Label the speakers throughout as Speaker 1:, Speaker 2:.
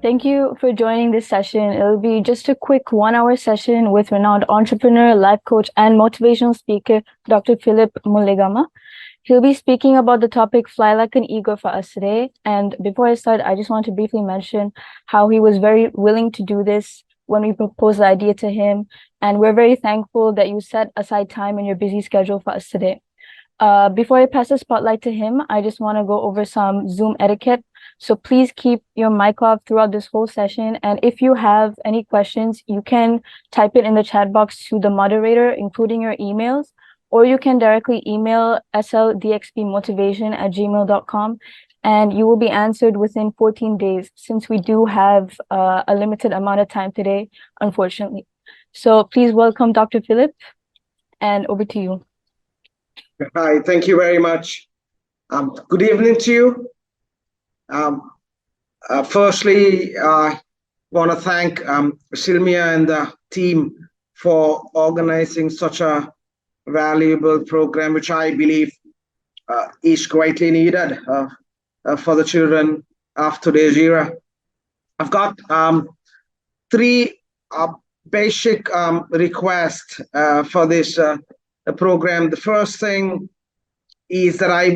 Speaker 1: Thank you for joining this session. It'll be just a quick 1 hour session with renowned entrepreneur, life coach, and motivational speaker, Dr. Philip Mullegama. He'll be speaking about the topic Fly Like an Eagle for us today. And before I start, I just want to briefly mention how he was very willing to do this when we proposed the idea to him. And we're very thankful that you set aside time in your busy schedule for us today. Before I pass the spotlight to him, I just want to go over some Zoom etiquette. So please keep your mic off throughout this whole session. And if you have any questions, you can type it in the chat box to the moderator, including your emails, or you can directly email sldxpmotivation@gmail.com, and you will be answered within 14 days, since we do have a limited amount of time today, unfortunately. So please welcome Dr. Philip, and over to you.
Speaker 2: Hi, thank you very much. Good evening to you. Firstly, I want to thank Silmia and the team for organizing such a valuable program, which I believe is greatly needed for the children of today's era. I've got three basic requests for this program. The first thing is that I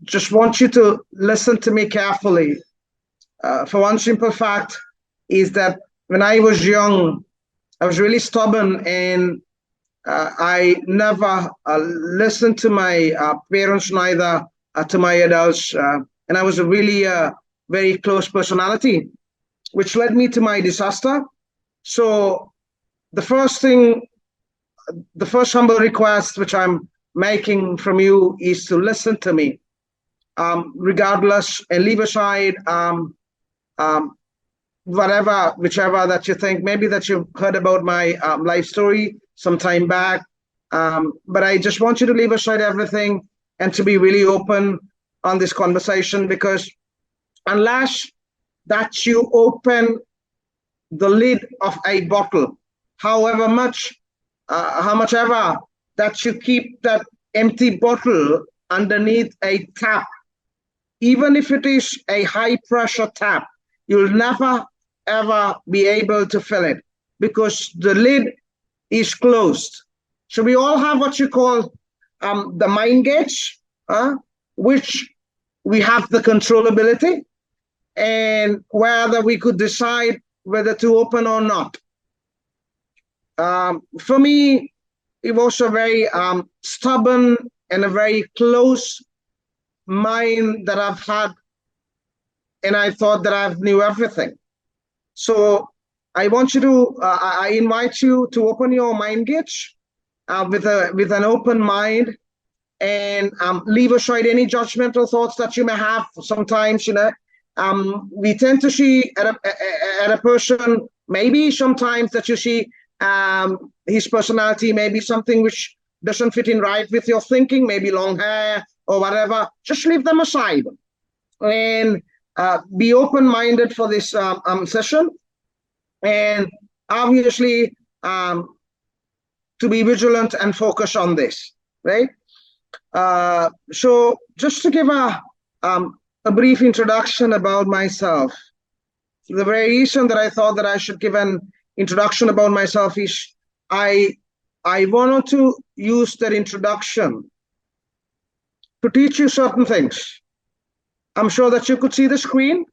Speaker 2: just want you to listen to me carefully. For one simple fact is that when I was young, I was really stubborn, and I never listened to my parents, neither to my adults. And I was a really very close personality, which led me to my disaster. So the first humble request which I'm making from you is to listen to me, regardless, and leave aside whichever that you think, maybe that you've heard about my life story some time back. But I just want you to leave aside everything and to be really open on this conversation, because unless that you open the lid of a bottle, how much ever that you keep that empty bottle underneath a tap, even if it is a high pressure tap, you'll never ever be able to fill it, because the lid is closed. So we all have what you call the mind gates, which we have the controllability, and whether we could decide whether to open or not. For me, it was a very stubborn and a very close mind that I've had, and I thought that I knew everything. So I want you to, I invite you to open your mind gates with an open mind, and leave aside any judgmental thoughts that you may have. Sometimes, we tend to see at a person, maybe sometimes that you see his personality may be something which doesn't fit in right with your thinking, maybe long hair or whatever. Just leave them aside and be open-minded for this session, and obviously to be vigilant and focus on this, right? So just to give a brief introduction about myself, the very reason that I thought that I should give an introduction about myself is I wanted to use that introduction to teach you certain things. I'm sure that you could see the screen.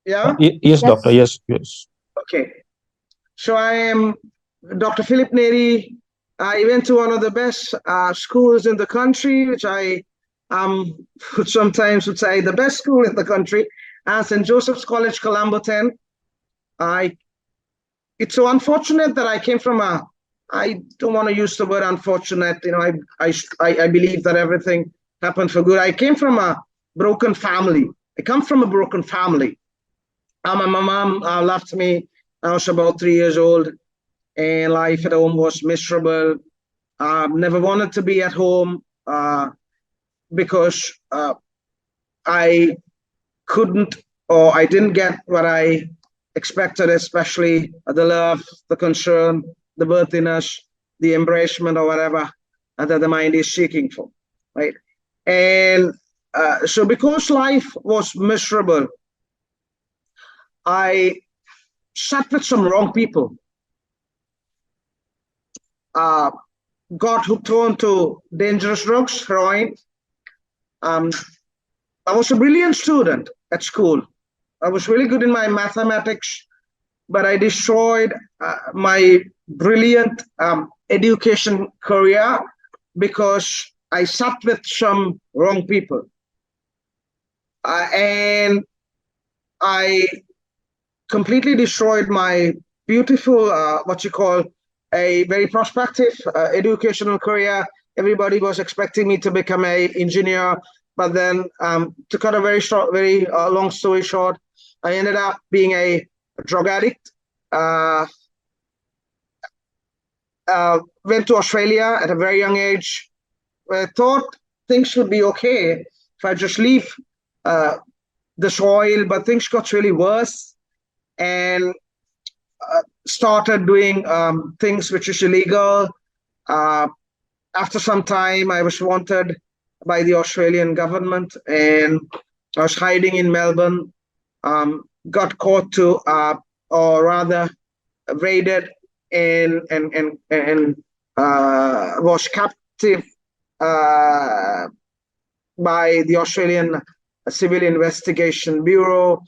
Speaker 2: Yeah?
Speaker 3: Yes, doctor. Yes.
Speaker 2: Okay. So I am Dr. Philip Nehri. I went to one of the best schools in the country, which I sometimes would say the best school in the country, St. Joseph's College, Colombo 10. It's so unfortunate that I came from I don't want to use the word unfortunate. I believe that everything happened for good. I came from a broken family. I come from a broken family. My mom left me. I was about 3 years old, and life at home was miserable. Never wanted to be at home because I couldn't, or I didn't get what I expected, especially the love, the concern, the worthiness, the embracement, or whatever that the mind is seeking for, right? And so because life was miserable, I sat with some wrong people, got hooked on to dangerous drugs, heroin. I was a brilliant student at school. I was really good in my mathematics, but I destroyed my brilliant education career because I sat with some wrong people. And I completely destroyed my beautiful, what you call, a very prospective educational career. Everybody was expecting me to become an engineer, but then to cut a very short, very long story short, I ended up being a drug addict. Went to Australia at a very young age. I thought things would be okay if I just leave the soil, but things got really worse, and started doing things which is illegal. After some time, I was wanted by the Australian government, and I was hiding in Melbourne. Got caught to, or rather, raided and was captive by the Australian Civil Investigation Bureau,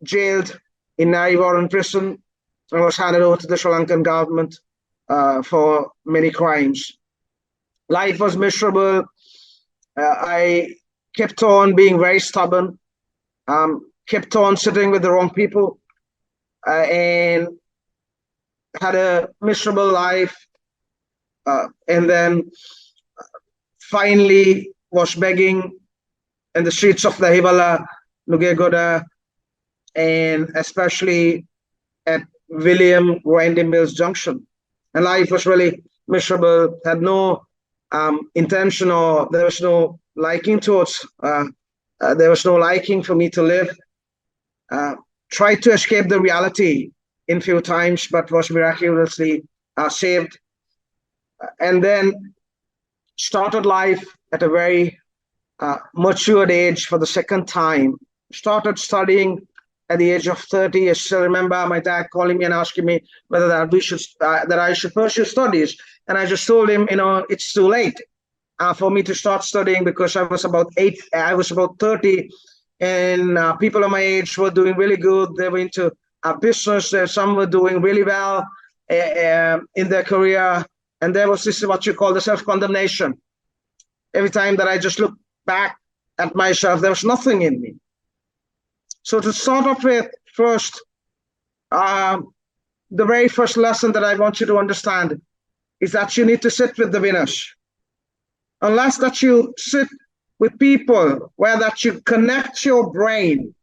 Speaker 2: jailed in Nehri prison, and was handed over to the Sri Lankan government for many crimes. Life was miserable. I kept on being very stubborn, kept on sitting with the wrong people, and had a miserable life. And then finally was begging in the streets of the Hibala, Nugegoda, and especially at William Grinding Mills Junction. And life was really miserable, had no intention, or there was no liking towards, there was no liking for me to live. Tried to escape the reality in few times, but was miraculously saved. And then started life at a very matured age for the second time. Started studying at the age of 30. I still remember my dad calling me and asking me whether that I should pursue studies. And I just told him, it's too late for me to start studying, because I was about 30, and people of my age were doing really good. They were into business. Some were doing really well in their career. And there was this, what you call, the self-condemnation. Every time that I just looked back at myself, there was nothing in me. So to start off with, first, the very first lesson that I want you to understand is that you need to sit with the winners. Unless that you sit with people where that you connect your brain.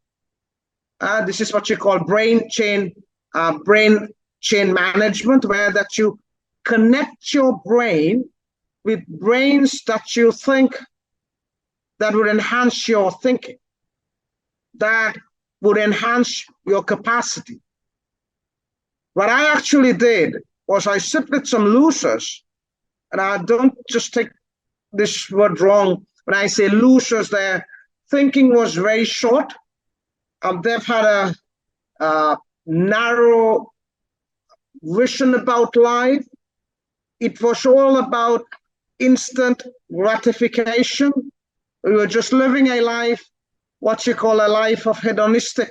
Speaker 2: This is what you call brain chain management, where that you connect your brain with brains that you think that would enhance your thinking, that would enhance your capacity. What I actually did was I sit with some losers, and I don't just take this word wrong. When I say losers, their thinking was very short. They've had a narrow vision about life. It was all about instant gratification. We were just living a life, what you call a life of hedonistic,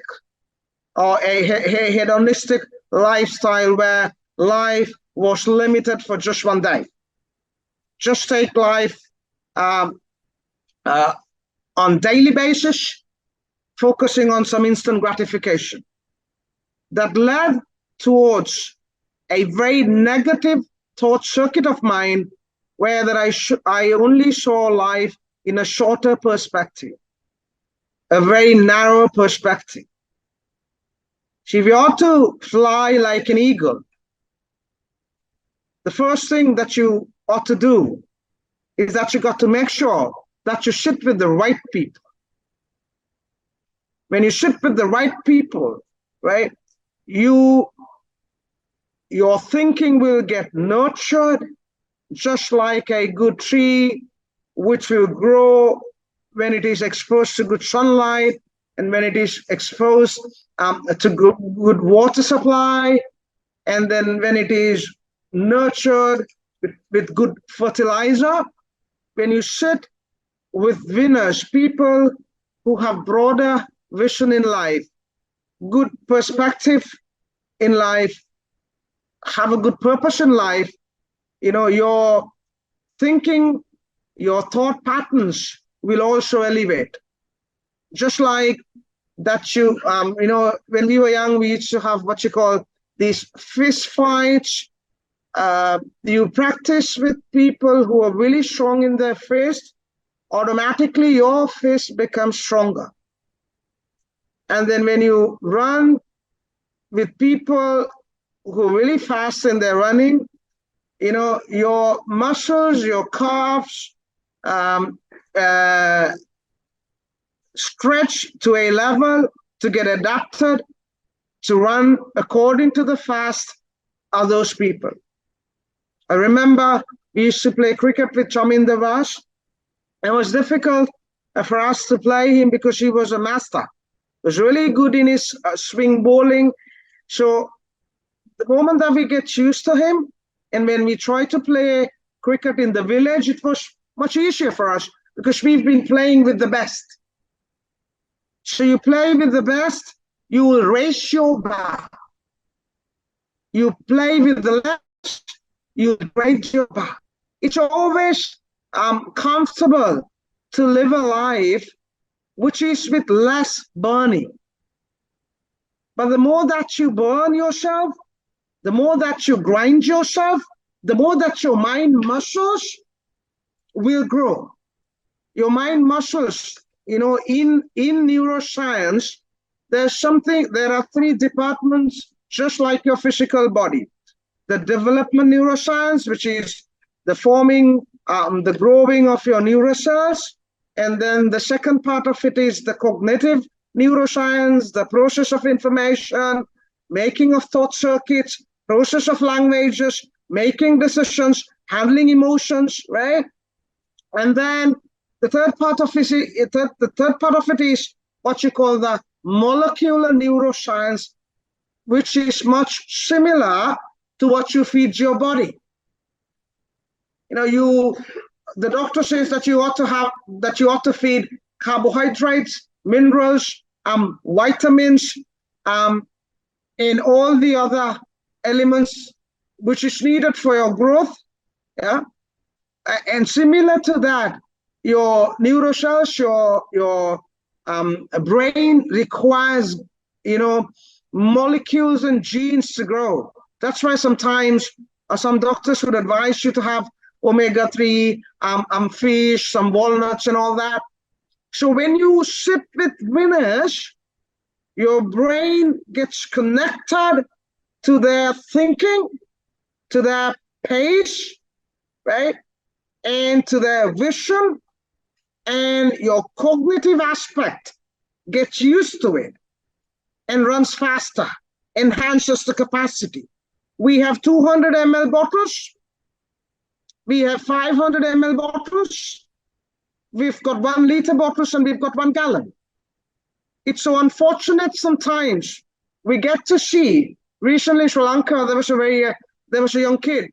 Speaker 2: or a hedonistic lifestyle, where life was limited for just one day. Just take life on daily basis, focusing on some instant gratification. That led towards a very negative thought circuit of mine, where that I only saw life in a shorter perspective, a very narrow perspective. See, if you ought to fly like an eagle, the first thing that you ought to do is that you got to make sure that you sit with the right people. When you sit with the right people, right, your thinking will get nurtured, just like a good tree which will grow when it is exposed to good sunlight and when it is exposed to good water supply, and then when it is nurtured with good fertilizer. When you sit with winners, people who have broader vision in life, good perspective in life, have a good purpose in life, your thinking, your thought patterns will also elevate. Just like that when we were young, we used to have what you call these fist fights. You practice with people who are really strong in their fist, automatically your fist becomes stronger. And then when you run with people who are really fast in their running, your muscles, your calves stretch to a level to get adapted to run according to the fast of those people. I remember we used to play cricket with Chaminda Vash. It was difficult for us to play him because he was a master. He was really good in his swing bowling. So the moment that we get used to him, and when we try to play cricket in the village, it was much easier for us because we've been playing with the best. So you play with the best, you will raise your bar. You play with the left, you raise your bar. It's always comfortable to live a life which is with less burning. But the more that you burn yourself, the more that you grind yourself, the more that your mind muscles will grow. Your mind muscles, in neuroscience, there are 3 departments just like your physical body. The development neuroscience, which is the forming, the growing of your neurocells. And then the second part of it is the cognitive neuroscience, the process of information, making of thought circuits, process of languages, making decisions, handling emotions, right? And then the third part of it is what you call the molecular neuroscience, which is much similar to what you feed your body. The doctor says that you ought to feed carbohydrates, minerals, vitamins, and all the other elements which is needed for your growth. Yeah. And similar to that, your neurocells, your brain requires, molecules and genes to grow. That's why sometimes some doctors would advise you to have omega-3, fish, some walnuts and all that. So when you sit with winners, your brain gets connected to their thinking, to their pace, right? And to their vision, and your cognitive aspect gets used to it and runs faster, enhances the capacity. We have 200 ml bottles. We have 500 ml bottles. We've got 1 liter bottles and we've got 1 gallon. It's so unfortunate sometimes. We get to see, recently in Sri Lanka, there was a young kid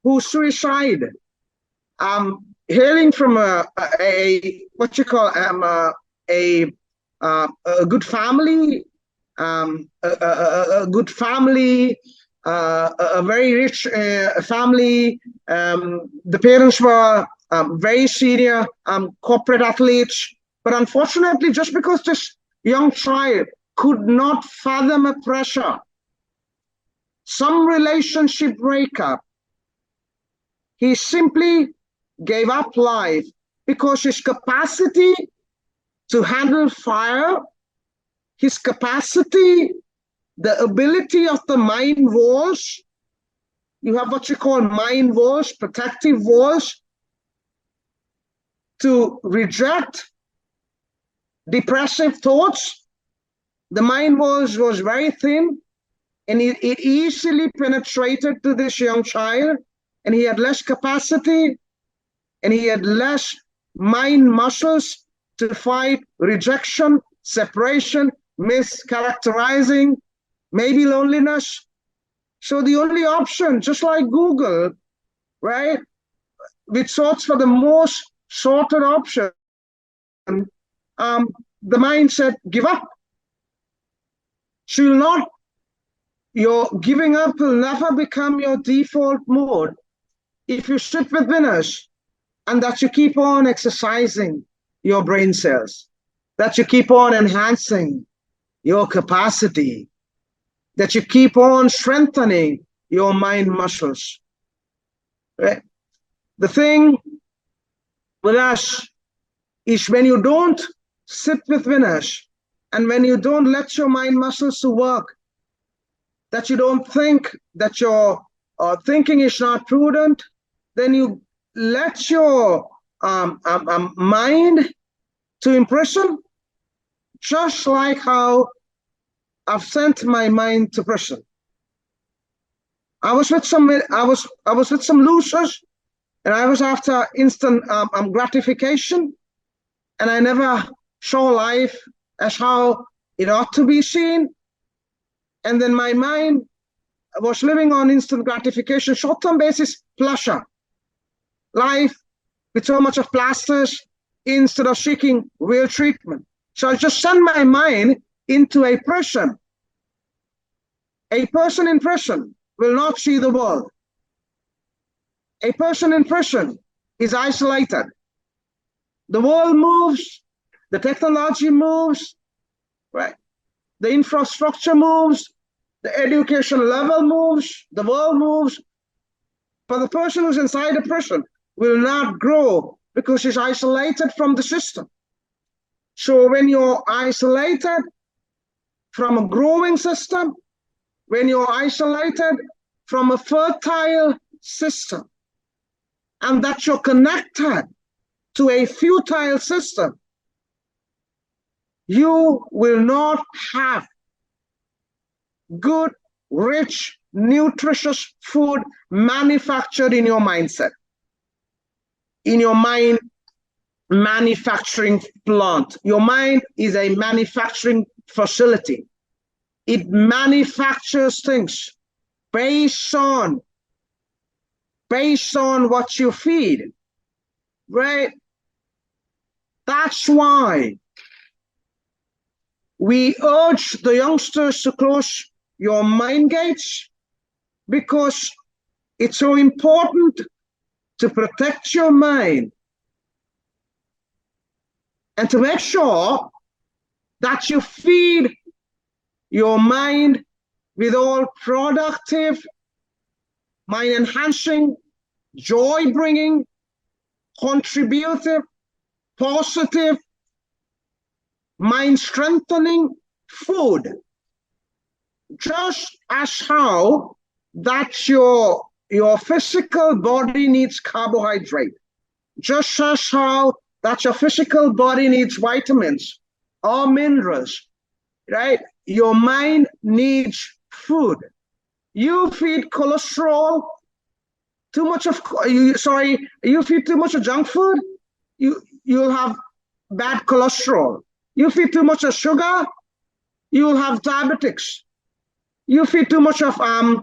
Speaker 2: who suicided, hailing from a good family, a very rich family. The parents were very senior corporate athletes, but unfortunately, just because this young child could not fathom a pressure, some relationship breakup, he simply gave up life because his capacity to handle fire, his capacity, the ability of the mind walls, you have what you call mind walls, protective walls, to reject depressive thoughts. The mind walls was very thin, and it easily penetrated to this young child, and he had less capacity, and he had less mind muscles to fight rejection, separation, mischaracterizing, maybe loneliness. So the only option, just like Google, right, which sorts for the most sorted option, the mind said, give up. Your giving up will never become your default mode if you sit with winners, and that you keep on exercising your brain cells, that you keep on enhancing your capacity, that you keep on strengthening your mind muscles. Right? The thing with us is when you don't sit with winners and when you don't let your mind muscles to work, that you don't think, that your thinking is not prudent, then you let your mind to imprison, just like how I've sent my mind to prison. I was with some losers, and I was after instant gratification, and I never saw life as how it ought to be seen. And then my mind was living on instant gratification, short-term basis pleasure, life with so much of plasters instead of seeking real treatment. So I just sent my mind into a prison. A person in prison will not see the world. A person in prison is isolated. The world moves, the technology moves, right? The infrastructure moves, the education level moves, the world moves. But the person who's inside a prison will not grow because he's isolated from the system. So when you're isolated from a growing system, when you're isolated from a fertile system, and that you're connected to a futile system, you will not have good, rich, nutritious food manufactured in your mindset, in your mind manufacturing plant. Your mind is a manufacturing facility. It manufactures things based on what you feed, right? That's why we urge the youngsters to close your mind gates, because it's so important to protect your mind and to make sure that you feed your mind with all productive, mind-enhancing, joy-bringing, contributive, positive, mind-strengthening food. Just as how that your physical body needs carbohydrate, just as how that your physical body needs vitamins or minerals, right? Your mind needs food. You feed cholesterol, you feed too much of junk food, you'll have bad cholesterol. You feed too much of sugar, you'll have diabetics. You feed too much of food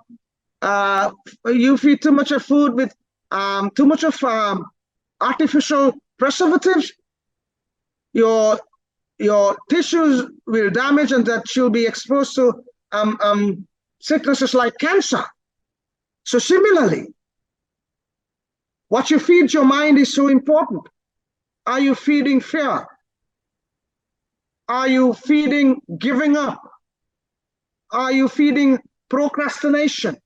Speaker 2: with too much of artificial preservatives, your tissues will damage, and that you'll be exposed to sicknesses like cancer. So similarly, what you feed your mind is so important. Are you feeding fear? Are you feeding giving up? Are you feeding procrastination?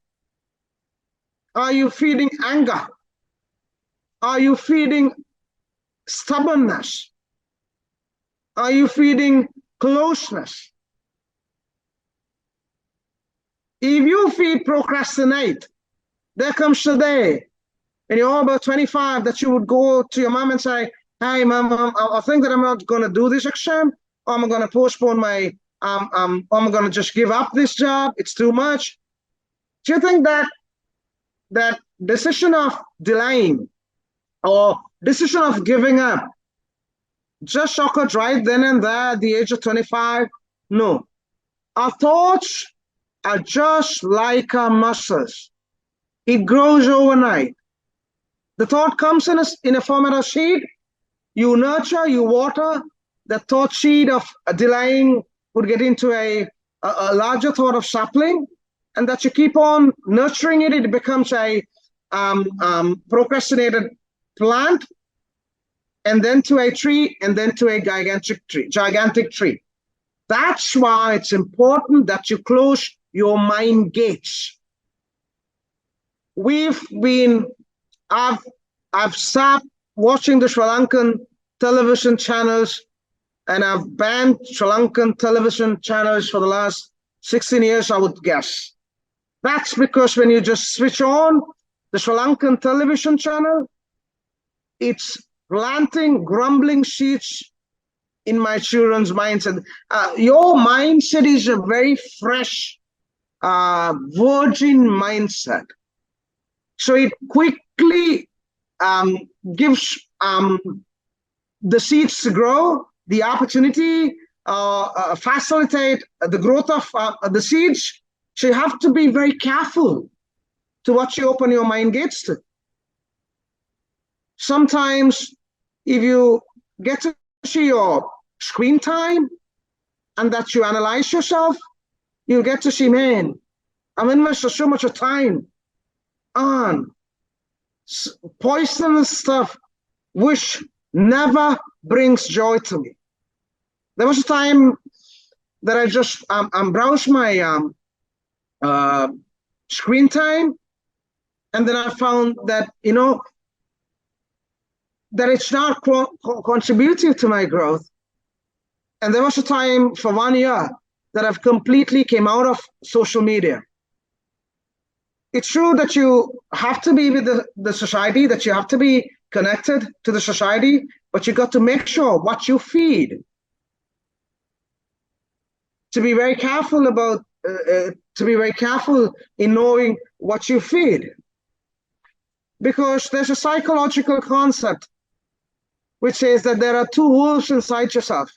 Speaker 2: Are you feeding anger? Are you feeding stubbornness? Are you feeding closeness? If you feed procrastinate, there comes the day, and you're about 25, that you would go to your mom and say, hey, mom, I think that I'm not going to do this exam, or I'm going to postpone my, I'm going to just give up this job. It's too much. Do you think that decision of delaying or decision of giving up just occurred right then and there at the age of 25. No. Our thoughts are just like our muscles. It grows overnight. The thought comes in a form of a seed. You nurture, you water. The thought seed of delaying would get into a larger thought of sapling, and that you keep on nurturing it, it becomes a procrastinated plant, and then to a tree, and then to a gigantic tree. That's why it's important that you close your mind gates. I've stopped watching the Sri Lankan television channels, and I've banned Sri Lankan television channels for the last 16 years, I would guess. That's because when you just switch on the Sri Lankan television channel, it's planting grumbling seeds in my children's mindset. Your mindset is a very fresh, virgin mindset. So it quickly gives the seeds to grow, the opportunity, facilitate the growth of the seeds. So you have to be very careful to what you open your mind gates to. Sometimes if you get to see your screen time and that you analyze yourself, you'll get to see, man, I'm investing so much of time on poisonous stuff which never brings joy to me. There was a time that I just browsed my screen time, and then I found that, that it's not contributing to my growth. And there was a time for 1 year that I've completely came out of social media. It's true that you have to be with the society, that you have to be connected to the society, but you got to make sure what you feed. To be very careful about, to be very careful in knowing what you feed. Because there's a psychological concept which says that there are two wolves inside yourself.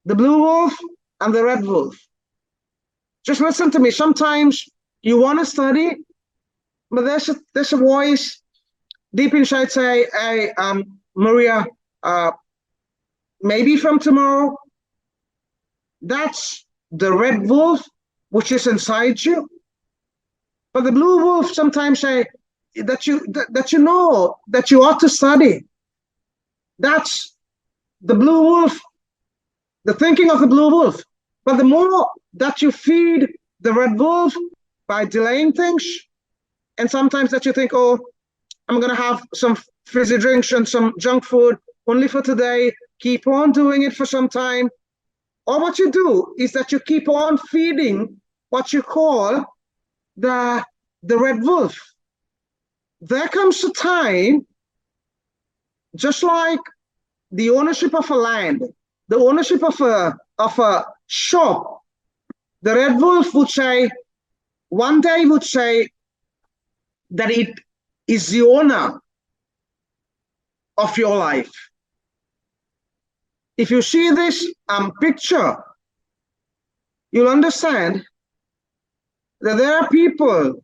Speaker 2: The blue wolf and the red wolf. Just listen to me. Sometimes you want to study, but there's a voice deep inside say, hey, Maria, maybe from tomorrow. That's the red wolf, which is inside you. But the blue wolf sometimes say that you know that you ought to study. That's the blue wolf, the thinking of the blue wolf. But the more that you feed the red wolf by delaying things, and sometimes that you think, oh, I'm going to have some fizzy drinks and some junk food only for today, keep on doing it for some time. Or what you do is that you keep on feeding what you call the red wolf. There comes a time, just like the ownership of a land, the ownership of a shop, the red wolf would say, one day would say that it is the owner of your life. If you see this picture, you'll understand that there are people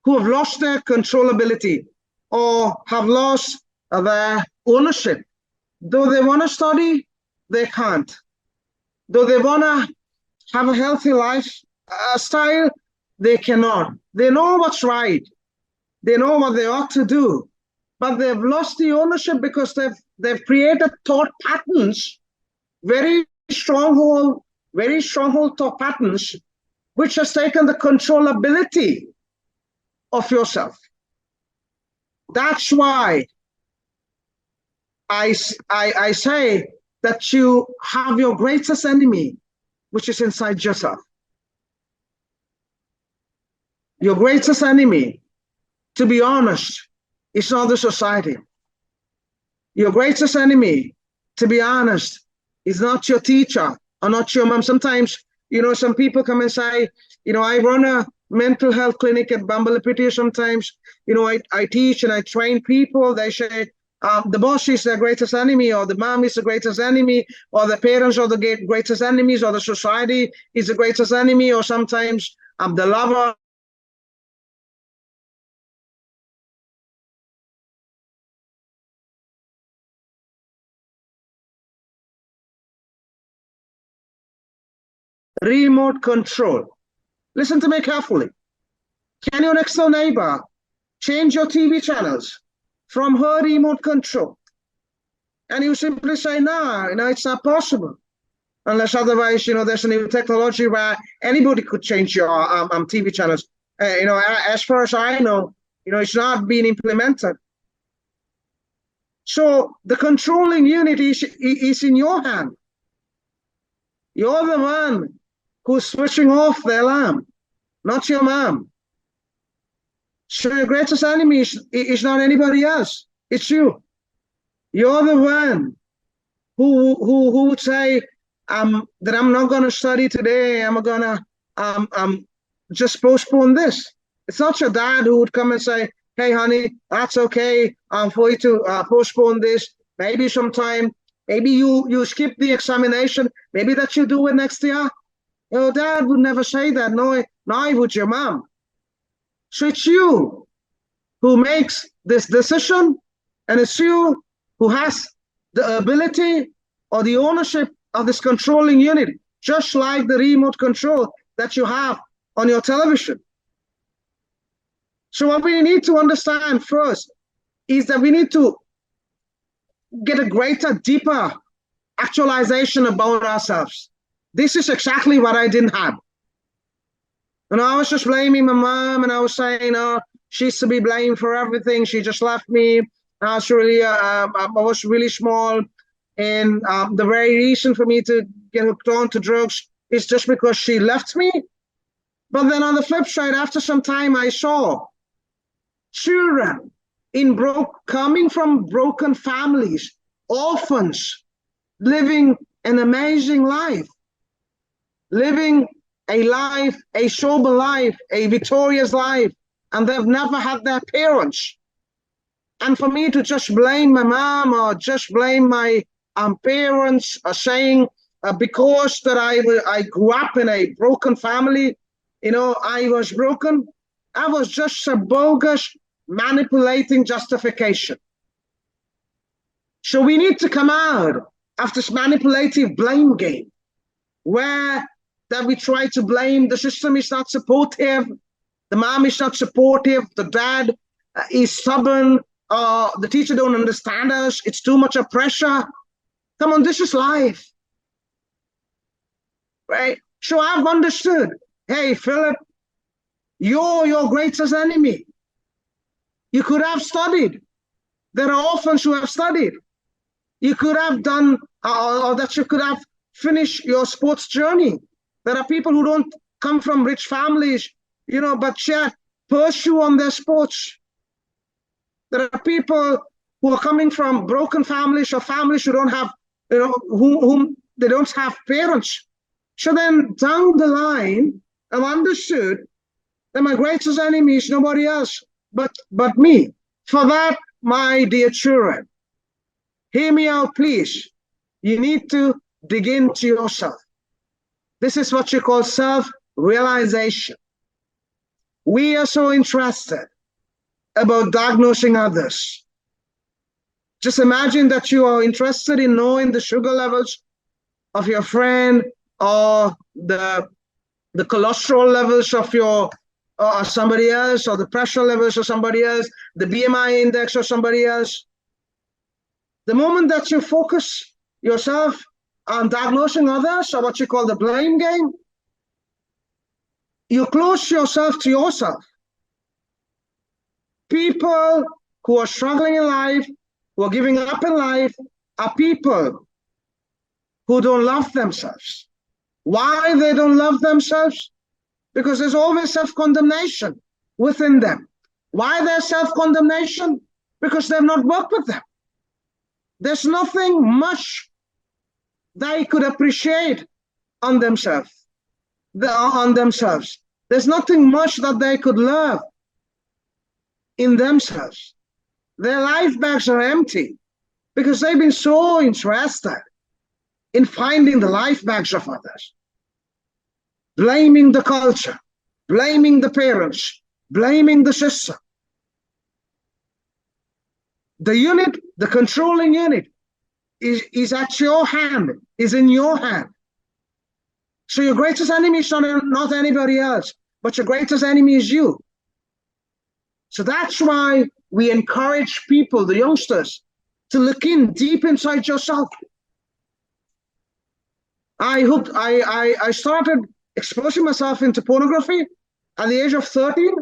Speaker 2: who have lost their controllability or have lost their ownership. Though they want to study, they can't. Though they want to have a healthy lifestyle, they cannot. They know what's right. They know what they ought to do, but they've lost the ownership because they've created thought patterns, very stronghold thought patterns, which has taken the controllability of yourself. That's why I say that you have your greatest enemy, which is inside yourself. Your greatest enemy, to be honest, is not the society. Your greatest enemy, to be honest, is not your teacher or not your mom. Sometimes, some people come and say, I run a mental health clinic at Bambalapitiya sometimes. I teach and I train people. They say, the boss is their greatest enemy, or the mom is the greatest enemy, or the parents are the greatest enemies, or the society is the greatest enemy, or sometimes the lover. Remote control. Listen to me carefully. Can your next door neighbor change your TV channels from her remote control? And you simply say, no, it's not possible. Unless otherwise, there's a new technology where anybody could change your TV channels. As far as I know, it's not being implemented. So the controlling unit is in your hand. You're the one who's switching off the alarm, not your mom. So your greatest enemy is not anybody else. It's you. You're the one who would say that I'm not going to study today. I'm going to just postpone this. It's not your dad who would come and say, hey, honey, that's okay for you to postpone this. Maybe sometime, maybe you skip the examination. Maybe that you do it next year. Your dad would never say that. No, neither would your mom. So it's you who makes this decision, and it's you who has the ability or the ownership of this controlling unit, just like the remote control that you have on your television. So what we need to understand first is that we need to get a greater, deeper actualization about ourselves. This is exactly what I didn't have. I was just blaming my mom, and I was saying, she's to be blamed for everything. She just left me. I was really small. And the very reason for me to get hooked on to drugs is just because she left me. But then on the flip side, after some time, I saw children coming from broken families, orphans, living an amazing life, living a life, a sober life, a victorious life, and they've never had their parents. And for me to just blame my mom or just blame my parents, saying because that I grew up in a broken family, I was broken, I was just a bogus, manipulating justification. So we need to come out of this manipulative blame game, where that we try to blame the system is not supportive, the mom is not supportive, the dad is stubborn, the teacher don't understand us, it's too much of pressure. Come on, this is life, right? So I've understood, hey, Philip, you're your greatest enemy. You could have studied. There are orphans who have studied. You could have done, or that you could have finished your sports journey. There are people who don't come from rich families, but yet pursue on their sports. There are people who are coming from broken families or families who don't have, whom they don't have parents. So then down the line, I've understood that my greatest enemy is nobody else but me. For that, my dear children, hear me out, please. You need to dig into yourself. This is what you call self-realization. We are so interested about diagnosing others. Just imagine that you are interested in knowing the sugar levels of your friend, or the cholesterol levels of your somebody else, or the pressure levels of somebody else, the BMI index of somebody else. The moment that you focus yourself on diagnosing others, or what you call the blame game, you close yourself to yourself. People who are struggling in life, who are giving up in life, are people who don't love themselves. Why they don't love themselves? Because there's always self-condemnation within them. Why there's self-condemnation? Because they've not worked with them. There's nothing much they could appreciate on themselves. There's nothing much that they could love in themselves. Their life bags are empty because they've been so interested in finding the life bags of others, blaming the culture, blaming the parents, blaming the system. The unit, the controlling unit, is at your hand, is in your hand. So your greatest enemy is not anybody else, but your greatest enemy is you. So that's why we encourage people, the youngsters, to look in deep inside yourself. I started exposing myself into pornography at the age of 13.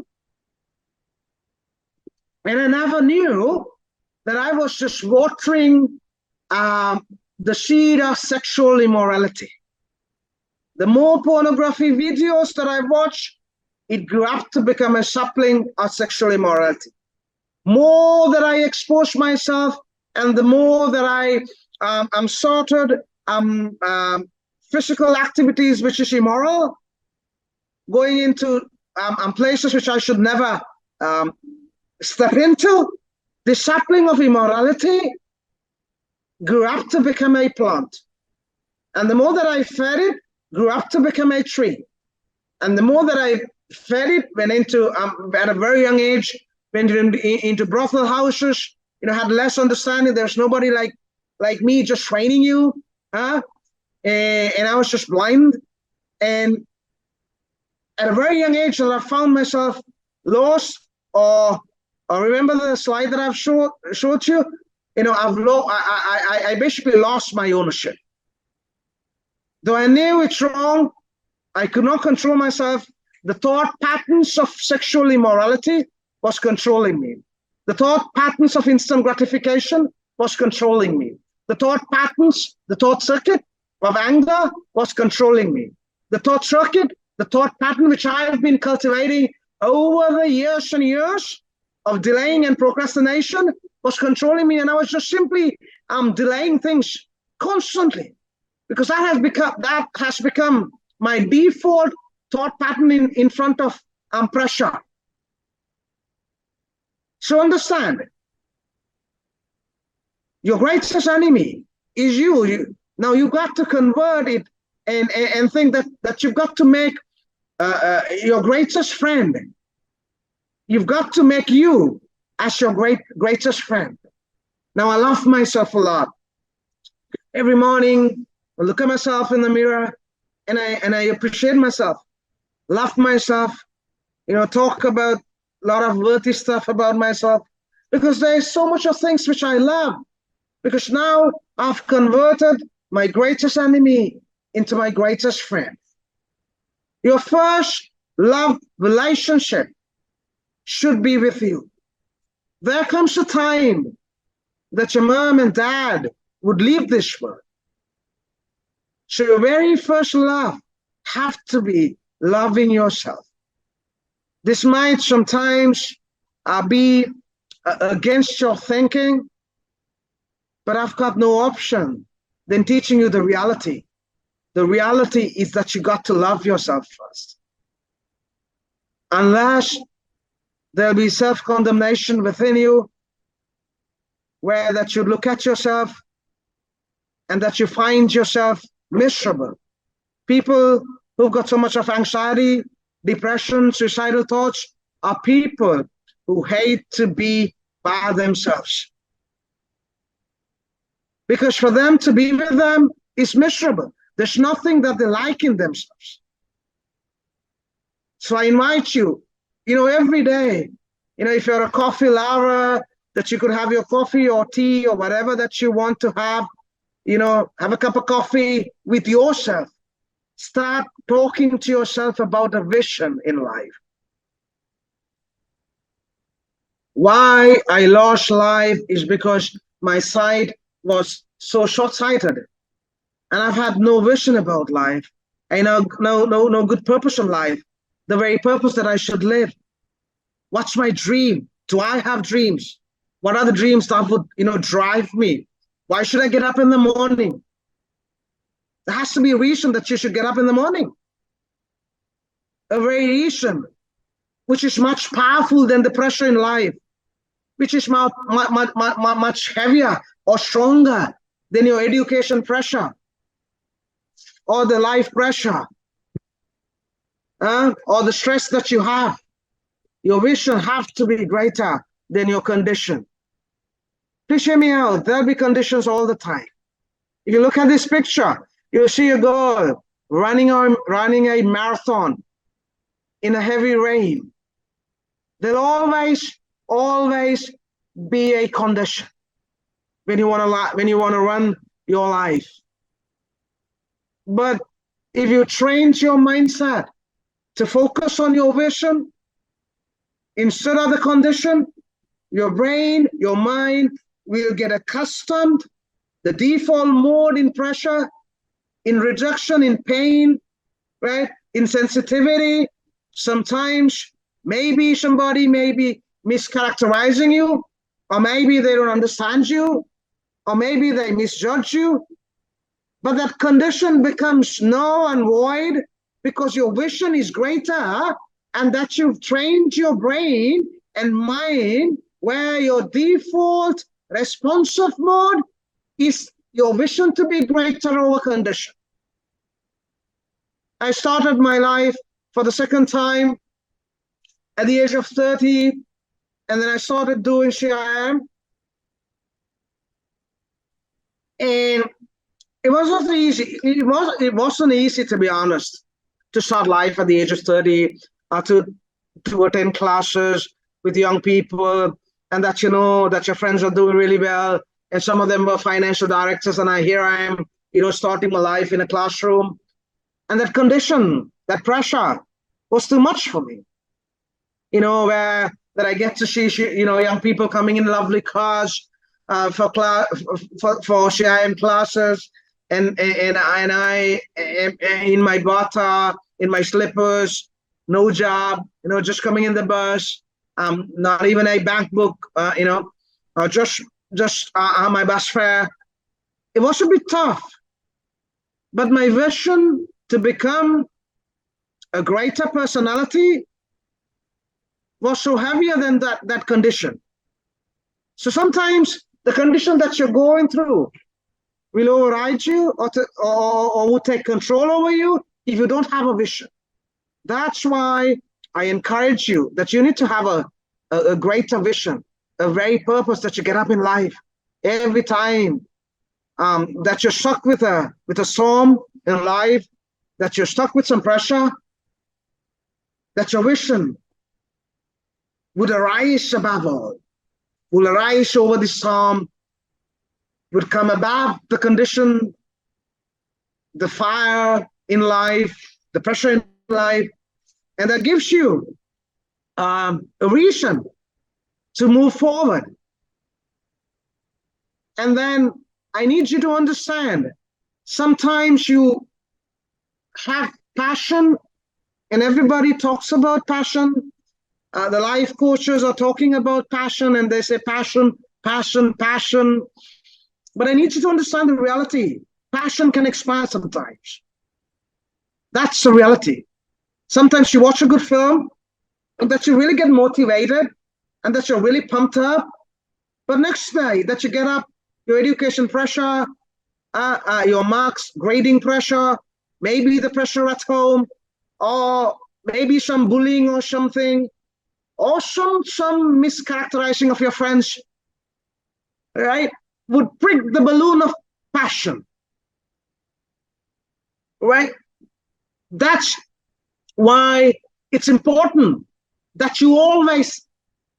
Speaker 2: And I never knew that I was just watering the seed of sexual immorality. The more pornography videos that I watched, it grew up to become a sapling of sexual immorality. More that I expose myself, and the more that I'm sorted, physical activities which is immoral, going into places which I should never step into. The sapling of immorality grew up to become a plant. And the more that I fed it, grew up to become a tree. And the more that I fed it, went into, at a very young age, went into brothel houses, had less understanding. There's nobody like me just training you, huh? And I was just blind. And at a very young age, I found myself lost, or remember the slide that I've showed you? I basically lost my ownership. Though I knew it's wrong, I could not control myself. The thought patterns of sexual immorality was controlling me. The thought patterns of instant gratification was controlling me. The thought patterns, the thought circuit of anger was controlling me. The thought circuit, the thought pattern which I have been cultivating over the years and years of delaying and procrastination was controlling me. And I was just simply delaying things constantly, because that has become my default thought pattern in front of pressure. So understand, your greatest enemy is you. Now you've got to convert it and think that you've got to make your greatest friend. You've got to make you as your greatest friend. Now I love myself a lot. Every morning I look at myself in the mirror and I appreciate myself, love myself, talk about a lot of worthy stuff about myself, because there's so much of things which I love, because now I've converted my greatest enemy into my greatest friend. Your first love relationship should be with you. There comes a time that your mom and dad would leave this world. So your very first love have to be loving yourself. This might sometimes be against your thinking, but I've got no option than teaching you the reality. The reality is that you got to love yourself first. Unless there'll be self-condemnation within you, where that you look at yourself and that you find yourself miserable. People who've got so much of anxiety, depression, suicidal thoughts are people who hate to be by themselves. Because for them to be with them is miserable. There's nothing that they like in themselves. So I invite you, every day, if you're a coffee lover, that you could have your coffee or tea or whatever that you want to have, have a cup of coffee with yourself. Start talking to yourself about a vision in life. Why I lost life is because my sight was so short-sighted, and I've had no vision about life. I know no good purpose in life, the very purpose that I should live. What's my dream? Do I have dreams? What are the dreams that would, drive me? Why should I get up in the morning? There has to be a reason that you should get up in the morning. A very reason, which is much powerful than the pressure in life. which is much heavier or stronger than your education pressure or the life pressure or the stress that you have. Your vision has to be greater than your condition. Please hear me out. There'll be conditions all the time. If you look at this picture, you'll see a girl running a marathon in a heavy rain. There'll always be a condition when you want to run your life. But if you train your mindset to focus on your vision instead of the condition, your brain, your mind will get accustomed. The default mode in pressure, in rejection, in pain, right? In sensitivity. Sometimes maybe somebody may be mischaracterizing you, or maybe they don't understand you, or maybe they misjudge you. But that condition becomes null and void because your vision is greater and that you've trained your brain and mind where your default responsive mode is your vision to be greater over condition. I started my life for the second time at the age of 30, and then I started doing Sri Lankan. And it wasn't easy. It wasn't easy, to be honest, to start life at the age of 30, to attend classes with young people, and that you know that your friends are doing really well, and some of them were financial directors, and here I am, starting my life in a classroom, and that condition, that pressure, was too much for me. Where that I get to see, young people coming in lovely cars for CIM classes, and I in my bata, in my slippers, no job, just coming in the bus, not even a bank book, just my bus fare. It was a bit tough, but my vision to become a greater personality was so heavier than that condition. So sometimes the condition that you're going through will override you or will take control over you if you don't have a vision. That's why I encourage you that you need to have a greater vision, a very purpose that you get up in life every time that you're stuck with a storm in life, that you're stuck with some pressure, that your vision would arise above all, will arise over the storm, would come above the condition, the fire in life, the pressure in life, and that gives you a reason to move forward. And then I need you to understand, sometimes you have passion, and everybody talks about passion. The life coaches are talking about passion, and they say passion, passion, passion. But I need you to understand the reality. Passion can expire sometimes. That's the reality. Sometimes you watch a good film, and that you really get motivated, and that you're really pumped up. But next day that you get up, your education pressure, your marks, grading pressure, maybe the pressure at home, or maybe some bullying or something, or some mischaracterizing of your friends, right, would prick the balloon of passion, right? That's why it's important that you always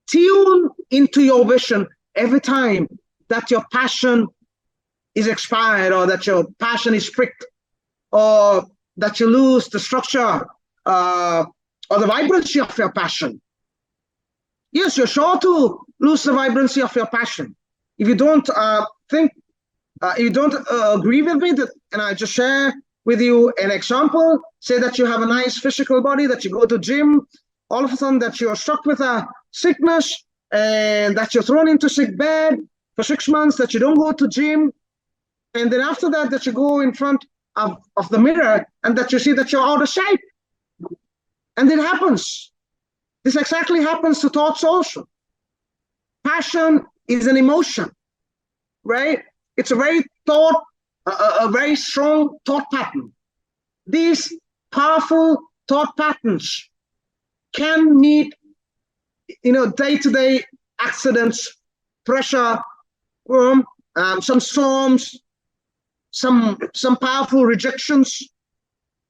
Speaker 2: tune into your vision every time that your passion is expired, or that your passion is pricked, or that you lose the structure or the vibrancy of your passion. Yes, you're sure to lose the vibrancy of your passion. If you don't you don't agree with me, and I just share with you an example. Say that you have a nice physical body, that you go to gym, all of a sudden that you're struck with a sickness, and that you're thrown into sick bed for 6 months, that you don't go to gym, and then after that you go in front of the mirror, and that you see that you're out of shape. And it happens. This exactly happens to thoughts also. passion is an emotion, right? It's a very very strong thought pattern. These powerful thought patterns can meet, day-to-day accidents, pressure, some storms, some powerful rejections,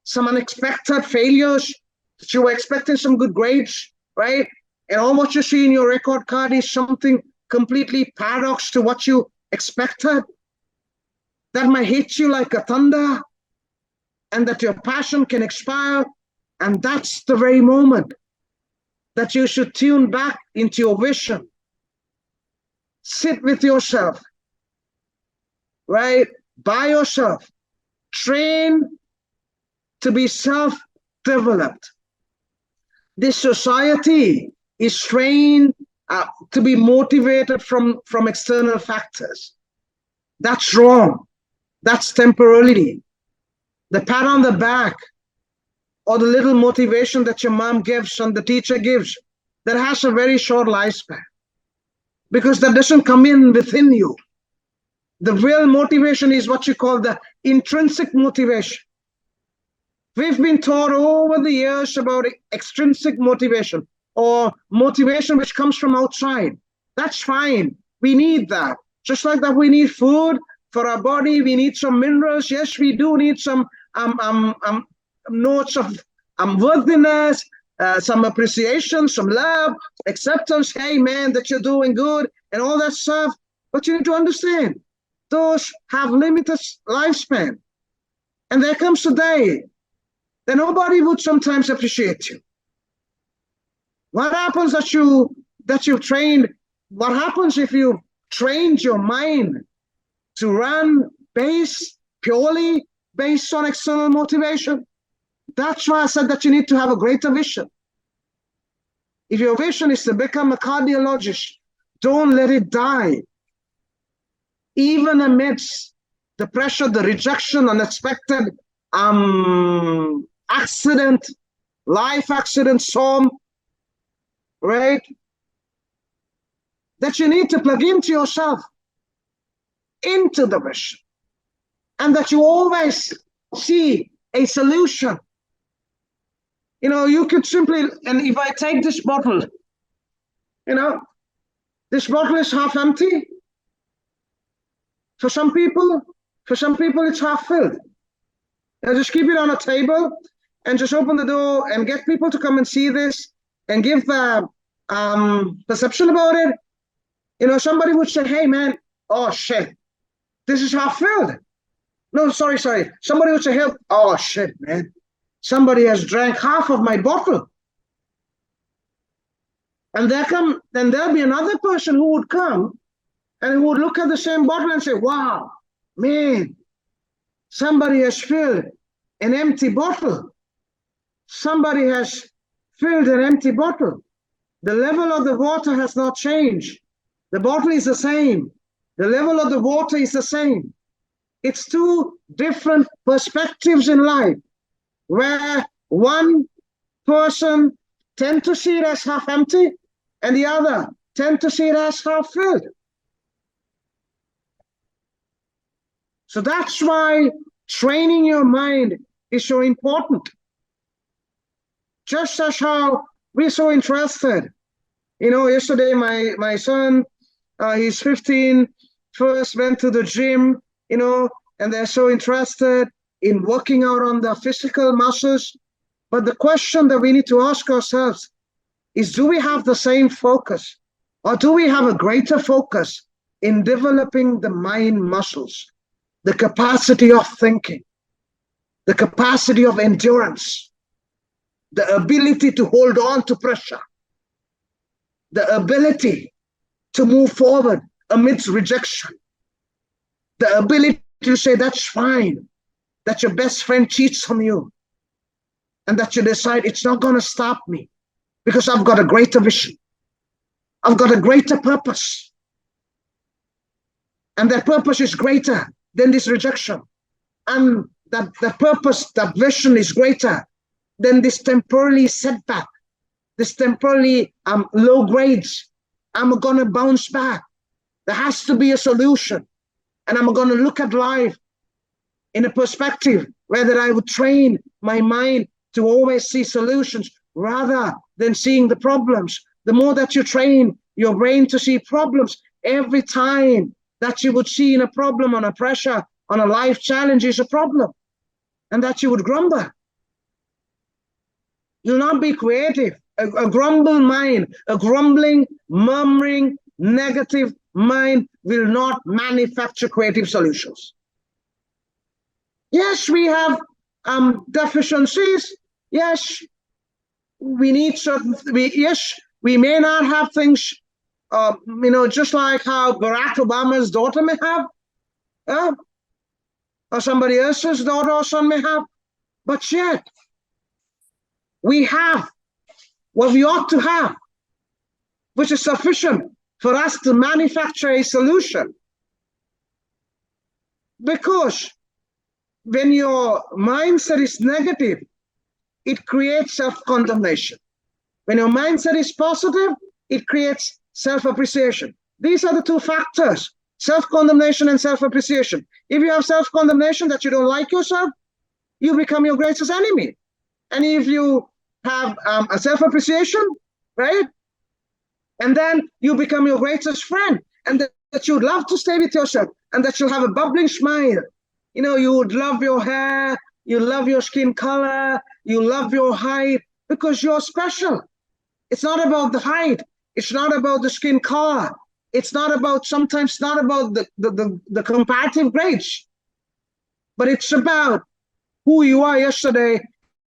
Speaker 2: some unexpected failures that you were expecting some good grades, right? And all what you see in your record card is something completely paradox to what you expected. That might hit you like a thunder, and that your passion can expire. And that's the very moment that you should tune back into your vision. Sit with yourself, right? By yourself. Train to be self-developed. This society is trained to be motivated from external factors. That's wrong. That's temporarily. The pat on the back or the little motivation that your mom gives and the teacher gives, that has a very short lifespan, because that doesn't come in within you. The real motivation is what you call the intrinsic motivation. We've been taught over the years about extrinsic motivation, or motivation which comes from outside. That's fine. We need that. Just like that we need food for our body, we need some minerals. Yes, we do need some notes of worthiness, some appreciation, some love, acceptance. Hey, man, that you're doing good and all that stuff. But you need to understand, those have limited lifespan. And there comes a day that nobody would sometimes appreciate you. What happens that you've trained? What happens if you trained your mind to run purely based on external motivation? That's why I said that you need to have a greater vision. If your vision is to become a cardiologist, don't let it die. Even amidst the pressure, the rejection, unexpected accident, life accident, storm, right? That you need to plug into yourself, into the vision, and that you always see a solution. You could simply, and if I take this bottle, this bottle is half empty. For some people it's half filled. Just keep it on a table and just open the door and get people to come and see this and give the perception about it. Somebody would say, hey man, oh shit, this is half filled. No, sorry. Somebody would say, hey, oh shit, man, somebody has drank half of my bottle. And then there'll be another person who would come and who would look at the same bottle and say, wow, man, somebody has filled an empty bottle. Somebody has filled an empty bottle. The level of the water has not changed. The bottle is the same. The level of the water is the same. It's two different perspectives in life, where one person tends to see it as half empty and the other tends to see it as half filled. So that's why training your mind is so important. Just as how we're so interested. Yesterday my son, he's 15, first went to the gym, and they're so interested in working out on the physical muscles. But the question that we need to ask ourselves is, do we have the same focus, or do we have a greater focus in developing the mind muscles, the capacity of thinking, the capacity of endurance, the ability to hold on to pressure, the ability to move forward amidst rejection, the ability to say that's fine, that your best friend cheats on you, and that you decide it's not going to stop me because I've got a greater vision. I've got a greater purpose. And that purpose is greater than this rejection. And that purpose, that vision is greater than this temporary setback, this temporary low grades, I'm going to bounce back. There has to be a solution. And I'm going to look at life in a perspective where that I would train my mind to always see solutions rather than seeing the problems. The more that you train your brain to see problems, every time that you would see in a problem, on a pressure, on a life challenge is a problem, and that you would grumble. You'll not be creative. A grumble mind, a grumbling, murmuring, negative mind will not manufacture creative solutions. Yes, we have deficiencies. Yes, we need certain. Yes, we may not have things. Just like how Barack Obama's daughter may have, or somebody else's daughter or son may have, but yet we have what we ought to have, which is sufficient for us to manufacture a solution. Because when your mindset is negative, it creates self-condemnation. When your mindset is positive, it creates self-appreciation. These are the two factors, self-condemnation and self-appreciation. If you have self-condemnation that you don't like yourself, you become your greatest enemy. And if you have a self-appreciation, right? And then you become your greatest friend, and that you'd love to stay with yourself, and that you'll have a bubbling smile. You would love your hair, you love your skin color, you love your height, because you're special. It's not about the height. It's not about the skin color. It's not about, sometimes not about the comparative grades, but it's about who you are yesterday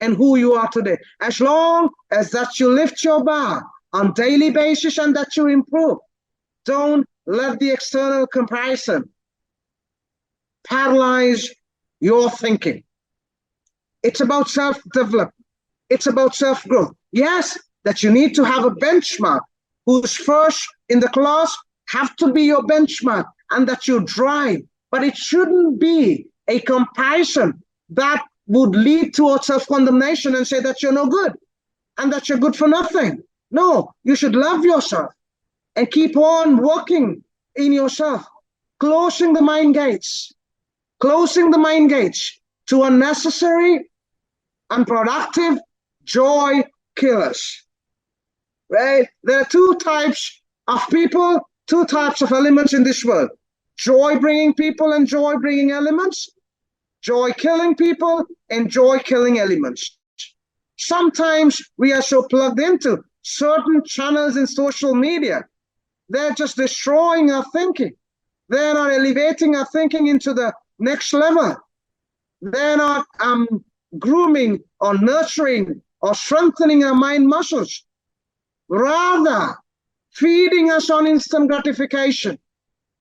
Speaker 2: and who you are today. As long as that you lift your bar on daily basis and that you improve, don't let the external comparison paralyze your thinking. It's about self-development. It's about self-growth. Yes, that you need to have a benchmark. Who's first in the class have to be your benchmark, and that you drive. But it shouldn't be a comparison that would lead towards self-condemnation and say that you're no good and that you're good for nothing. No, you should love yourself and keep on working in yourself, closing the mind gates to unnecessary, unproductive joy killers. Right? There are two types of people, two types of elements in this world: joy-bringing people and joy-bringing elements, joy-killing people and joy-killing elements. Sometimes we are so plugged into certain channels in social media, they're just destroying our thinking. They're not elevating our thinking into the next level. They're not grooming or nurturing or strengthening our mind muscles. Rather, feeding us on instant gratification,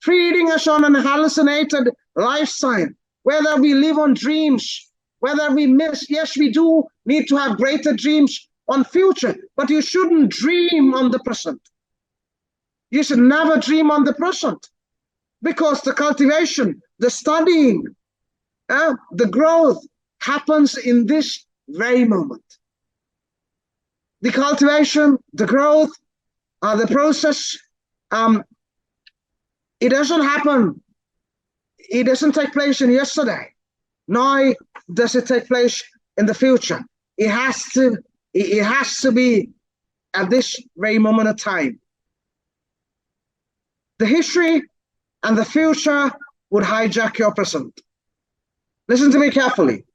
Speaker 2: feeding us on an hallucinated lifestyle, whether we live on dreams, whether we miss. Yes, we do need to have greater dreams on future, but you shouldn't dream on the present. You should never dream on the present, because the cultivation, the studying, the growth happens in this very moment. The cultivation, the growth, the process, it doesn't happen. It doesn't take place in yesterday, nor does it take place in the future. It has to be at this very moment of time. The history and the future would hijack your present. Listen to me carefully.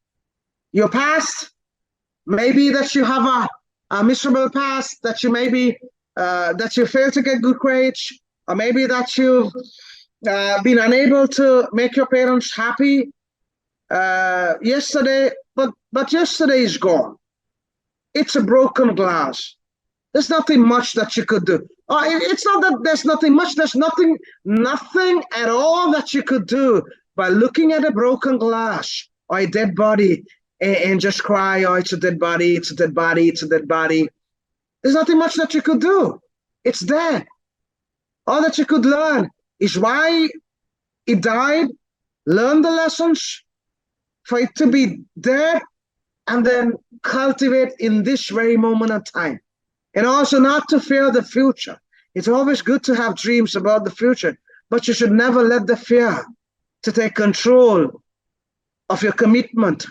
Speaker 2: Your past, maybe that you have a miserable past, that you that you failed to get good grades, or maybe that you've been unable to make your parents happy yesterday, but yesterday is gone. It's a broken glass. There's nothing much that you could do. It's not that there's nothing much. There's nothing at all that you could do by looking at a broken glass or a dead body and just cry, oh, it's a dead body, it's a dead body, it's a dead body. There's nothing much that you could do. It's there. All that you could learn is why it died, learn the lessons for it to be dead, and then cultivate in this very moment of time. And also not to fear the future. It's always good to have dreams about the future, but you should never let the fear to take control of your commitment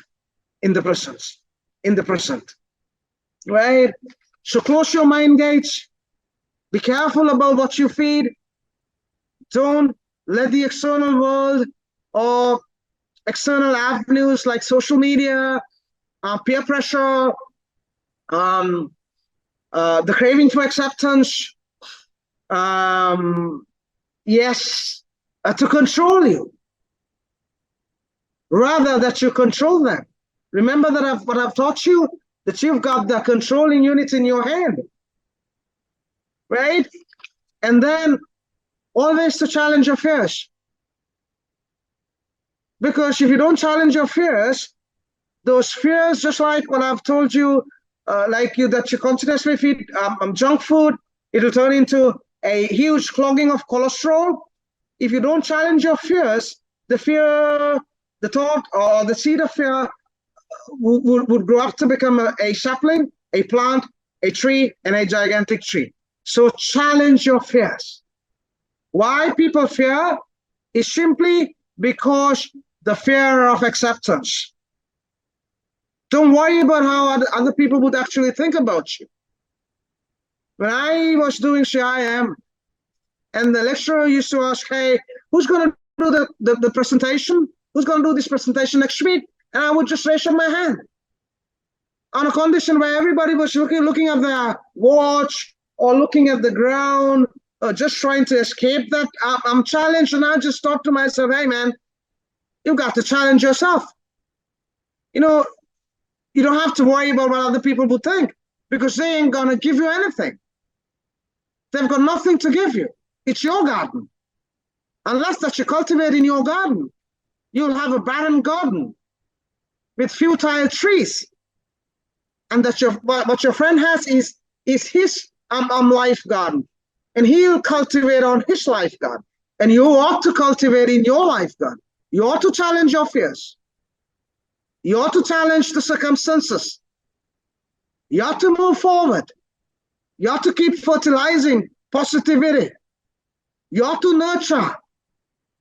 Speaker 2: in the present. Right? So close your mind gates. Be careful about what you feed. Don't let the external world or external avenues like social media, peer pressure, the craving for acceptance, yes, to control you, rather that you control them. Remember that what I've taught you, that you've got the controlling unit in your hand, right? And then always to challenge your fears. Because if you don't challenge your fears, those fears, just like what I've told you, that you continuously feed junk food, it'll turn into a huge clogging of cholesterol. If you don't challenge your fears, the thought, or the seed of fear would grow up to become a sapling, a plant, a tree, and a gigantic tree. So challenge your fears. Why people fear is simply because the fear of acceptance. Don't worry about how other people would actually think about you. When I was doing CIM, and the lecturer used to ask, hey, who's going to do the presentation? Who's going to do this presentation next week? And I would just raise up my hand. On a condition where everybody was looking at their watch or looking at the ground, or just trying to escape that. I'm challenged, and I just thought to myself, hey, man, you've got to challenge yourself. You know, you don't have to worry about what other people will think, because they ain't going to give you anything. They've got nothing to give you. It's your garden. Unless that you cultivate in your garden, you'll have a barren garden with futile trees. And that what your friend has is his life garden. And he'll cultivate on his life garden. And you ought to cultivate in your life garden. You ought to challenge your fears. You ought to challenge the circumstances. You ought to move forward. You ought to keep fertilizing positivity. You ought to nurture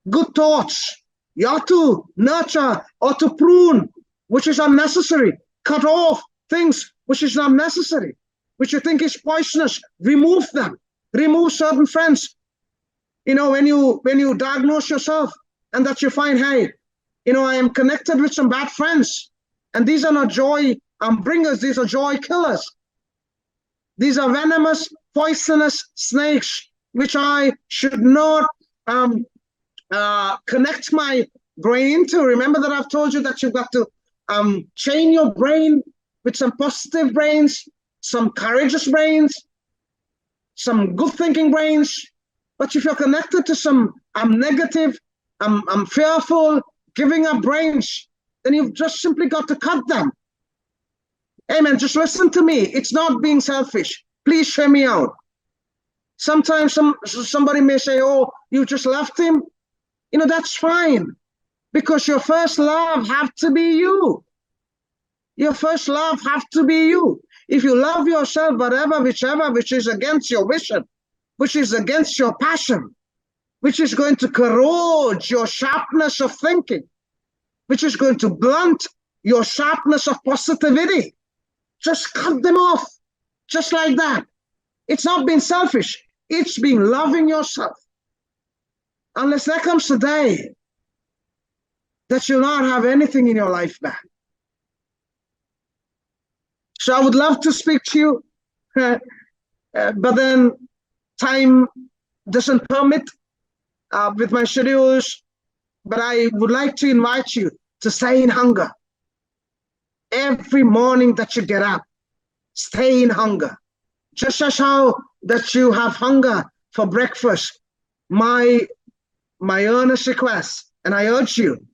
Speaker 2: good thoughts. You ought to nurture or to prune, which is unnecessary. Cut off things which is not necessary, which you think is poisonous. Remove them. Remove certain friends. When you diagnose yourself and that you find, hey, I am connected with some bad friends, and these are not joy bringers, these are joy killers. These are venomous, poisonous snakes, which I should not connect my brain into. Remember that I've told you that you've got to chain your brain with some positive brains, some courageous brains, some good thinking brains. But if you're connected to some negative, fearful, giving up brains, then you've just simply got to cut them. Hey man, just listen to me. It's not being selfish. Please hear me out. Sometimes somebody may say, oh, you just left him. That's fine. Because your first love have to be you. Your first love have to be you. If you love yourself, whichever, which is against your vision, which is against your passion, which is going to corrode your sharpness of thinking, which is going to blunt your sharpness of positivity, just cut them off, just like that. It's not being selfish. It's being loving yourself. Unless there comes a day that you'll not have anything in your life back. So I would love to speak to you, but then time doesn't permit with my schedules. But I would like to invite you to stay in hunger. Every morning that you get up, stay in hunger. Just as how that you have hunger for breakfast, my earnest request, and I urge you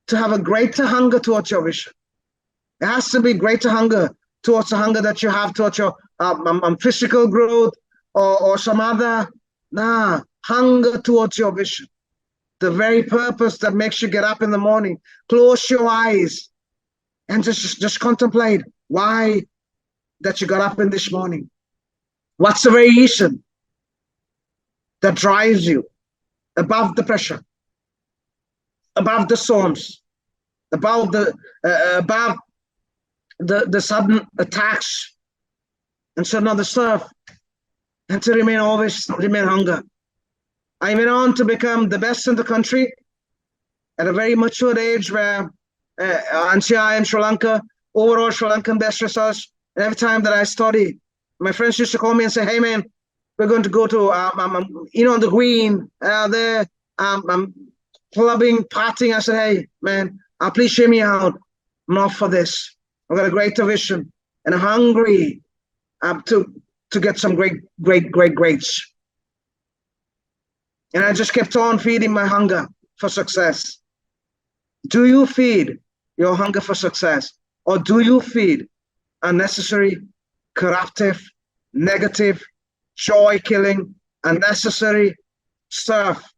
Speaker 2: to have a greater hunger towards your vision. It has to be greater hunger towards the hunger that you have towards your physical growth or some other hunger towards your vision. The very purpose that makes you get up in the morning. Close your eyes and just contemplate why that you got up in this morning. What's the very reason? that drives you above the pressure, above the storms, above the sudden attacks and sudden other stuff, and to remain hunger. I went on to become the best in the country at a very mature age, where NCI in Sri Lanka, overall Sri Lankan best results. And every time that I study, my friends used to call me and say, "Hey man, we're going to go to the Green there, clubbing, partying." I said, "Hey man, please share me out. I'm not for this. I've got a greater vision, and I'm hungry to get some great grades." And I just kept on feeding my hunger for success. Do you feed your hunger for success, or do you feed unnecessary, corruptive, negative, joy-killing, unnecessary stuff,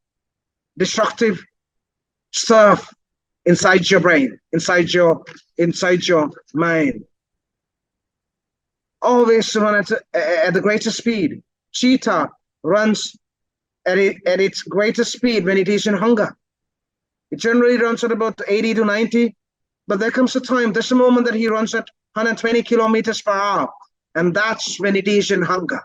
Speaker 2: destructive stuff inside your brain, inside your mind? Always run at the greatest speed. Cheetah runs at its greatest speed when it is in hunger. It generally runs at about 80 to 90, but there comes a time, there's a moment that he runs at 120 kilometers per hour, and that's when it is in hunger.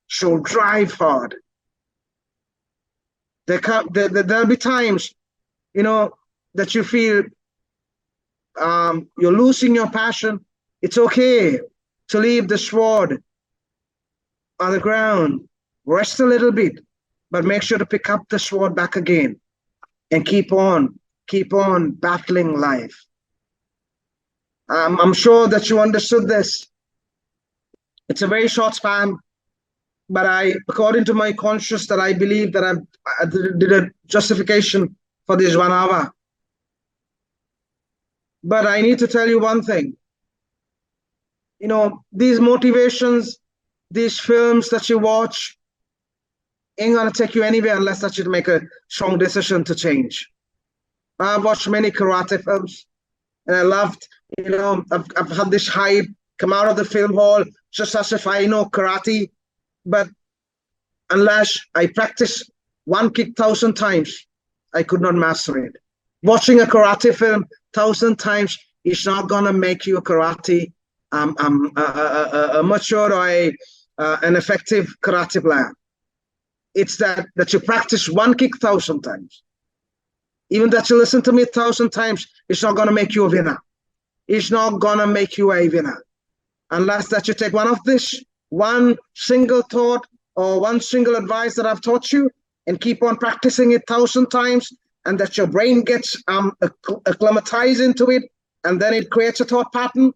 Speaker 2: So drive hard. There'll be times, that you feel you're losing your passion. It's okay to leave the sword on the ground, rest a little bit, but make sure to pick up the sword back again and keep on battling life. I'm sure that you understood this. It's a very short span, but according to my conscience, that I believe that I did a justification for this 1 hour. But I need to tell you one thing. These motivations, these films that you watch, ain't gonna take you anywhere unless that you make a strong decision to change. I've watched many karate films, and I loved, I've had this hype come out of the film hall just as if I know karate, but unless I practice one kick 1,000 times, I could not master it. Watching a karate film 1,000 times is not gonna make you a karate, a mature or an effective karate player. It's that you practice one kick 1,000 times. Even that you listen to me 1,000 times, it's not going to make you a winner. It's not going to make you a winner. Unless that you take one single thought or one single advice that I've taught you and keep on practicing it 1,000 times, and that your brain gets acclimatized into it, and then it creates a thought pattern,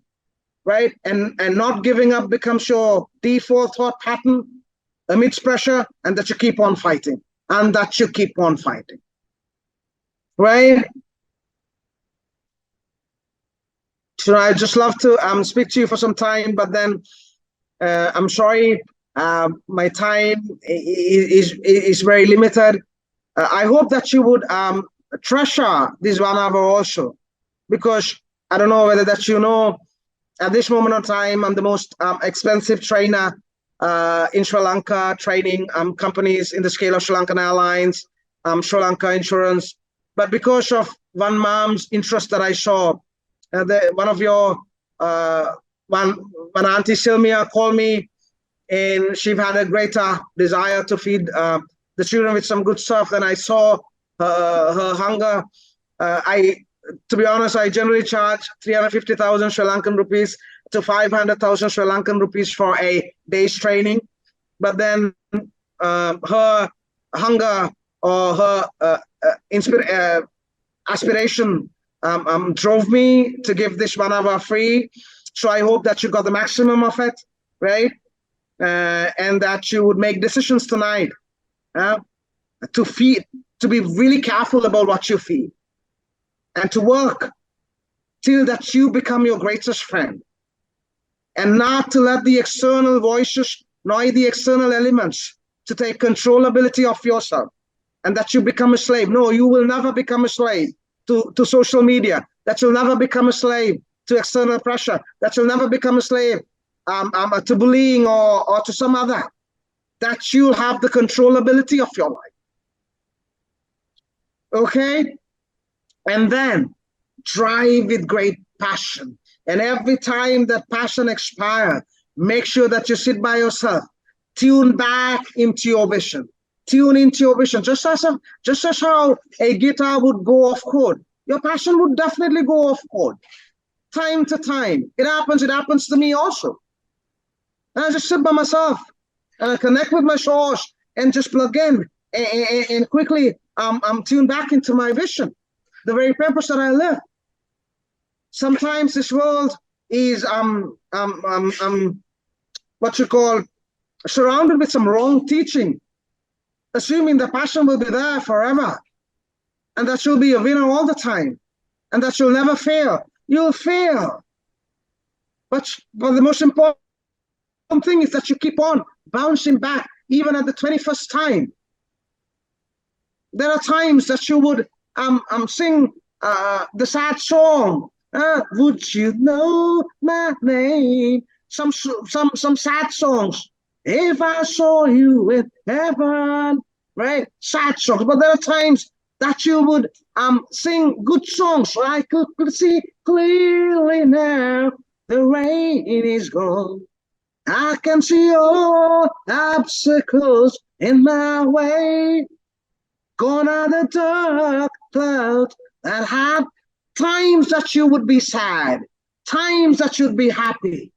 Speaker 2: right? And not giving up becomes your default thought pattern amidst pressure, and that you keep on fighting, right? So I just love to speak to you for some time, but then I'm sorry, my time is very limited. I hope that you would treasure this 1 hour also, because I don't know whether that at this moment of time, I'm the most expensive trainer in Sri Lanka, training companies in the scale of Sri Lankan Airlines, Sri Lanka Insurance. But because of one mom's interest that I saw, one Auntie Silmia called me, and she had a greater desire to feed the children with some good stuff. Then I saw her hunger. To be honest, I generally charge 350,000 Sri Lankan rupees to 500,000 Sri Lankan rupees for a day's training. But then her hunger or her aspiration drove me to give this 1 hour free. So I hope that you got the maximum of it, right? And that you would make decisions tonight to be really careful about what you feed, and to work till that you become your greatest friend, and not to let the external voices nor the external elements to take controllability of yourself, and that you become a slave. No, you will never become a slave to social media. That you'll never become a slave to external pressure. That you'll never become a slave to bullying or to some other that you have the controllability of your life. Okay? And then drive with great passion. And every time that passion expires, make sure that you sit by yourself. Tune back into your vision. Tune into your vision. Just as how a guitar would go off chord, your passion would definitely go off chord. Time to time. It happens to me also. And I just sit by myself and I connect with my source and just plug in and quickly I'm tuned back into my vision, the very purpose that I live. Sometimes this world is what you call surrounded with some wrong teaching, assuming the passion will be there forever and that you'll be a winner all the time and that you'll never fail. You'll fail. But the most important thing is that you keep on bouncing back even at the 21st time. There are times that you would sing the sad song, would you know my name? Some sad songs. If I saw you in heaven, right? Sad songs. But there are times that you would sing good songs. I could see clearly now the rain is gone. I can see all obstacles in my way. Gone are the dark clouds that had times that you would be sad, times that you'd be happy,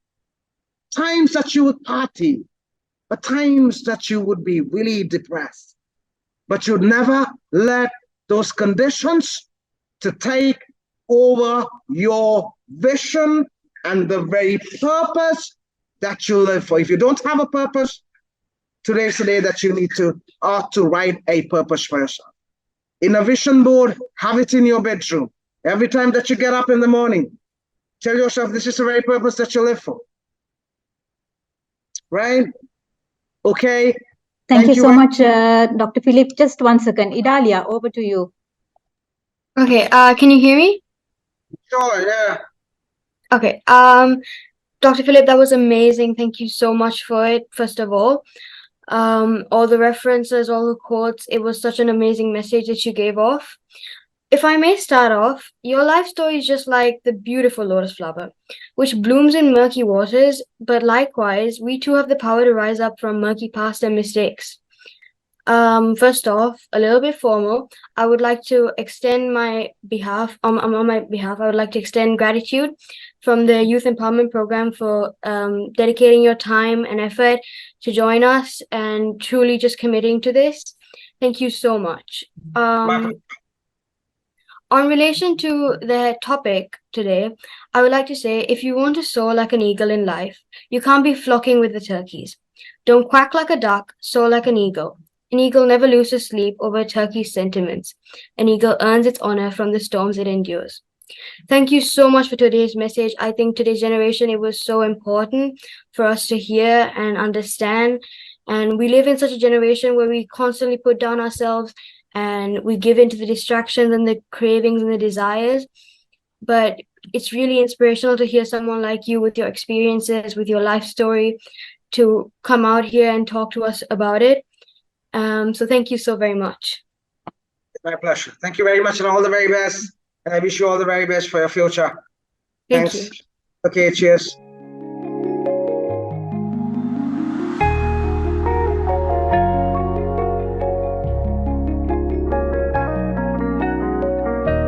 Speaker 2: times that you would party, but times that you would be really depressed. But you'd never let those conditions to take over your vision and the very purpose that you live for. If you don't have a purpose, today's the day that you need to write a purpose for yourself. In a vision board, have it in your bedroom. Every time that you get up in the morning, tell yourself this is the very purpose that you live for. Right? Okay.
Speaker 3: Thank you so much, Dr. Philip. Just 1 second. Idalia, over to you.
Speaker 4: Okay, can you hear me?
Speaker 2: Sure, yeah.
Speaker 4: Okay, Dr. Philip, that was amazing. Thank you so much for it, first of all. All the references, all the quotes, it was such an amazing message that you gave off. If I may start off, your life story is just like the beautiful lotus flower, which blooms in murky waters, but likewise, we too have the power to rise up from murky past and mistakes. First off, a little bit formal, I would like to extend my behalf, I would like to extend gratitude from the Youth Empowerment Program for dedicating your time and effort to join us and truly just committing to this. Thank you so much. On relation to the topic today, I would like to say, if you want to soar like an eagle in life, you can't be flocking with the turkeys. Don't quack like a duck, soar like an eagle. An eagle never loses sleep over a turkey's sentiments. An eagle earns its honor from the storms it endures. Thank you so much for today's message. I think today's generation, it was so important for us to hear and understand. And we live in such a generation where we constantly put down ourselves and we give into the distractions and the cravings and the desires. But it's really inspirational to hear someone like you with your experiences, with your life story, to come out here and talk to us about it. So thank you so very much.
Speaker 2: My pleasure. Thank you very much and all the very best. And I wish you all the very best for your future.
Speaker 4: Thank
Speaker 2: Thanks.
Speaker 4: you.
Speaker 2: Okay, cheers.